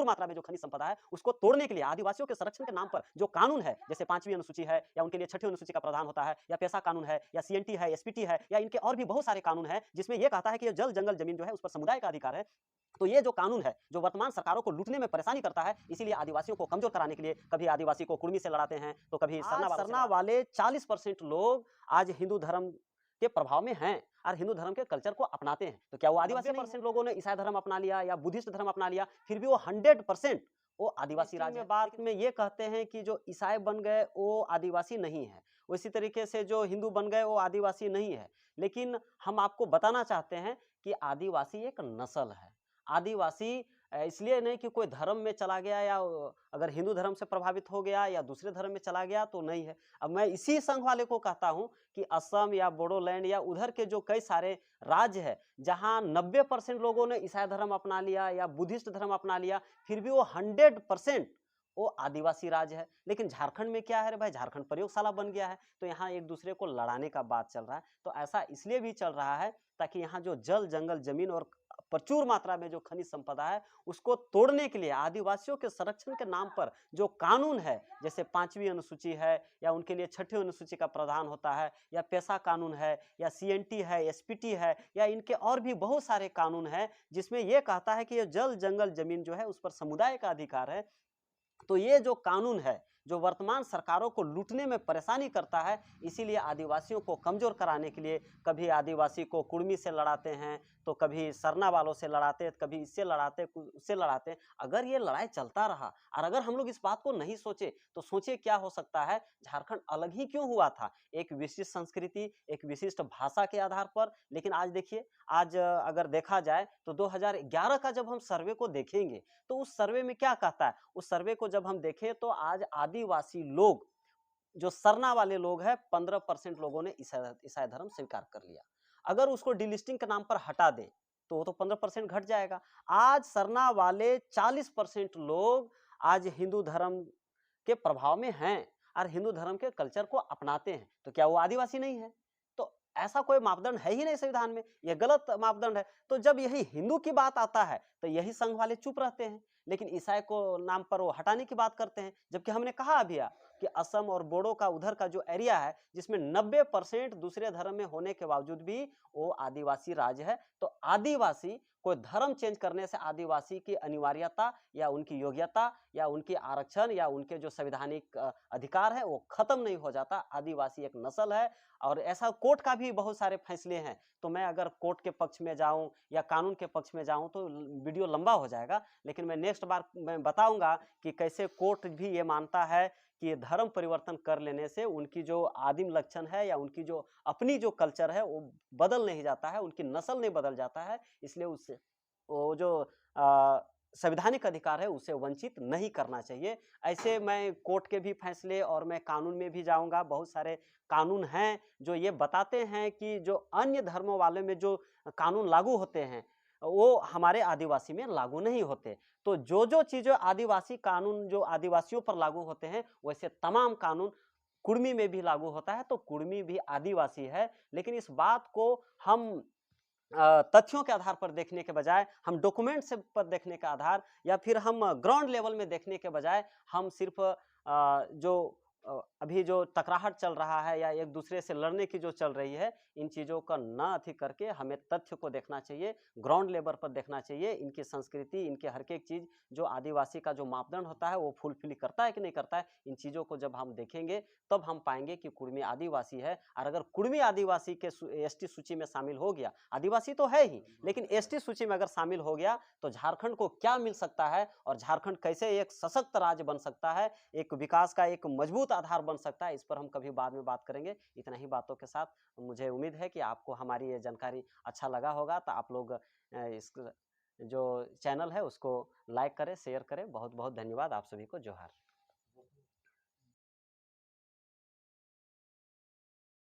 मात्रा में जो खनिज संपदा है उसको तोड़ने के लिए आदिवासियों के संरक्षण के नाम पर जो कानून है, जैसे 5वीं अनुसूची है या उनके लिए 6ठी अनुसूची का प्रावधान होता है, या पेशा कानून है, या सीएनटी है, एसपीटी है, या इनके और भी बहुत सारे कानून हैं जिसमें यह कहता है कि जल जंगल जमीन जो है उस पर समुदाय का अधिकार है। तो ये जो कानून है जो वर्तमान सरकारों को लूटने में परेशानी करता है, इसीलिए आदिवासियों को कमजोर कराने के लिए कभी आदिवासी को कुर्मी से लड़ाते हैं, तो कभी सरना वाले 40% लोग आज हिंदू धर्म के प्रभाव में हैं और हिंदू धर्म के कल्चर को अपनाते हैं। तो क्या वो आदिवासी 90% लोगों ने ईसाई धर्म अपना लिया या बुद्धिस्ट धर्म अपना लिया, फिर भी वो 100% वो आदिवासी राज में बात में ये कहते हैं कि जो ईसाई बन गए वो आदिवासी नहीं है, उसी तरीके से जो हिंदू बन गए वो आदिवासी नहीं है। लेकिन हम आपको बताना चाहते हैं कि आदिवासी एक नस्ल है। आदिवासी इसलिए नहीं कि कोई धर्म में चला गया या अगर हिंदू धर्म से प्रभावित हो गया या दूसरे धर्म में चला गया तो नहीं है। अब मैं इसी संघ वाले को कहता हूं कि असम या बोडोलैंड या उधर के जो कई सारे राज्य है जहां 90% लोगों ने ईसाई धर्म अपना लिया या बुद्धिस्ट धर्म अपना लिया, फिर भी वो 100% वो आदिवासी राज है। लेकिन झारखंड में क्या है रे भाई, झारखंड प्रयोगशाला बन गया है, तो यहाँ एक दूसरे को लड़ाने का बात चल रहा है। तो ऐसा इसलिए भी चल रहा है ताकि यहाँ जो जल जंगल जमीन और प्रचुर मात्रा में जो खनिज संपदा है उसको तोड़ने के लिए आदिवासियों के संरक्षण के नाम पर जो कानून है, जैसे 5वीं अनुसूची है या उनके लिए 6ठी अनुसूची का प्रावधान होता है, या पेशा कानून है, या सीएनटी है, एसपीटी है, या इनके और भी बहुत सारे कानून है जिसमें यह कहता है कि ये जल जंगल जमीन जो है उस पर समुदाय का अधिकार है। तो ये जो कानून है जो वर्तमान सरकारों को लूटने में परेशानी करता है, इसीलिए आदिवासियों को कमजोर कराने के लिए कभी आदिवासी को कुर्मी से लड़ाते हैं, तो कभी सरना वालों से लड़ाते, कभी इससे लड़ाते, उससे लड़ाते। अगर ये लड़ाई चलता रहा और अगर हम लोग इस बात को नहीं सोचे तो सोचे क्या हो सकता है, झारखंड अलग ही क्यों हुआ था, एक विशिष्ट संस्कृति, एक विशिष्ट भाषा के आधार पर। लेकिन आज देखिए, आज अगर देखा जाए तो 2011 का जब हम सर्वे को देखेंगे तो उस सर्वे में क्या कहता है, उस सर्वे को जब हम देखें तो आज आदिवासी लोग जो सरना वाले लोग हैं 15% लोगों ने ईसाई धर्म स्वीकार कर लिया। अगर उसको डिलिस्टिंग के नाम पर हटा दे तो वो तो 15% घट जाएगा। आज सरना वाले 40% लोग आज हिंदू धर्म के प्रभाव में हैं और हिंदू धर्म के कल्चर को अपनाते हैं, तो क्या वो आदिवासी नहीं है? तो ऐसा कोई मापदंड है ही नहीं संविधान में, यह गलत मापदंड है। तो जब यही हिंदू की बात आता है तो यही संघ वाले चुप रहते हैं, लेकिन ईसाई को नाम पर वो हटाने की बात करते हैं। जबकि हमने कहा अभी कि असम और बोडो का उधर का जो एरिया है जिसमें 90% दूसरे धर्म में होने के बावजूद भी वो आदिवासी राज है। तो आदिवासी कोई धर्म चेंज करने से आदिवासी की अनिवार्यता या उनकी योग्यता या उनकी आरक्षण या उनके जो संवैधानिक अधिकार है वो खत्म नहीं हो जाता। आदिवासी एक नस्ल है और ऐसा कोर्ट का भी बहुत सारे फैसले हैं। तो मैं अगर कोर्ट के पक्ष में जाऊं या कानून के पक्ष में जाऊं तो वीडियो लंबा हो जाएगा, लेकिन मैं नेक्स्ट बार मैं बताऊंगा कि कैसे कोर्ट भी ये मानता है कि धर्म परिवर्तन कर लेने से उनकी जो आदिम लक्षण है या उनकी जो अपनी जो कल्चर है वो बदल नहीं जाता है, उनकी नस्ल नहीं बदल जाता है। इसलिए उससे वो जो संवैधानिक अधिकार है उसे वंचित नहीं करना चाहिए। ऐसे मैं कोर्ट के भी फैसले और मैं कानून में भी जाऊंगा। बहुत सारे कानून हैं जो ये बताते हैं कि जो अन्य धर्मों वाले में जो कानून लागू होते हैं वो हमारे आदिवासी में लागू नहीं होते। तो जो जो चीजें आदिवासी कानून जो आदिवासियों पर लागू होते हैं वैसे तमाम कानून कुर्मी में भी लागू होता है। तो कुर्मी भी आदिवासी है, लेकिन इस बात को हम तथ्यों के आधार पर देखने के बजाय, हम डॉक्यूमेंट्स पर देखने का आधार या फिर हम ग्राउंड लेवल में देखने के बजाय हम सिर्फ जो अभी जो टकराहट चल रहा है या एक दूसरे से लड़ने की जो चल रही है, इन चीज़ों का न अथी करके हमें तथ्य को देखना चाहिए, ग्राउंड लेवल पर देखना चाहिए। इनकी संस्कृति, इनके हर एक चीज़ जो आदिवासी का जो मापदंड होता है वो फुलफिल करता है कि नहीं करता है, इन चीज़ों को जब हम देखेंगे तब हम पाएंगे कि कुर्मी आदिवासी है। और अगर कुर्मी आदिवासी के एसटी सूची में शामिल हो गया, आदिवासी तो है ही लेकिन एसटी सूची में अगर शामिल हो गया तो झारखंड को क्या मिल सकता है और झारखंड कैसे एक सशक्त राज्य बन सकता है, एक विकास का एक मजबूत आधार बन सकता है, इस पर हम कभी बाद में बात करेंगे। इतना ही बातों के साथ मुझे उम्मीद है कि आपको हमारी ये जानकारी अच्छा लगा होगा। तो आप लोग इस जो चैनल है उसको लाइक करें, शेयर करें। बहुत बहुत धन्यवाद। आप सभी को जोहार।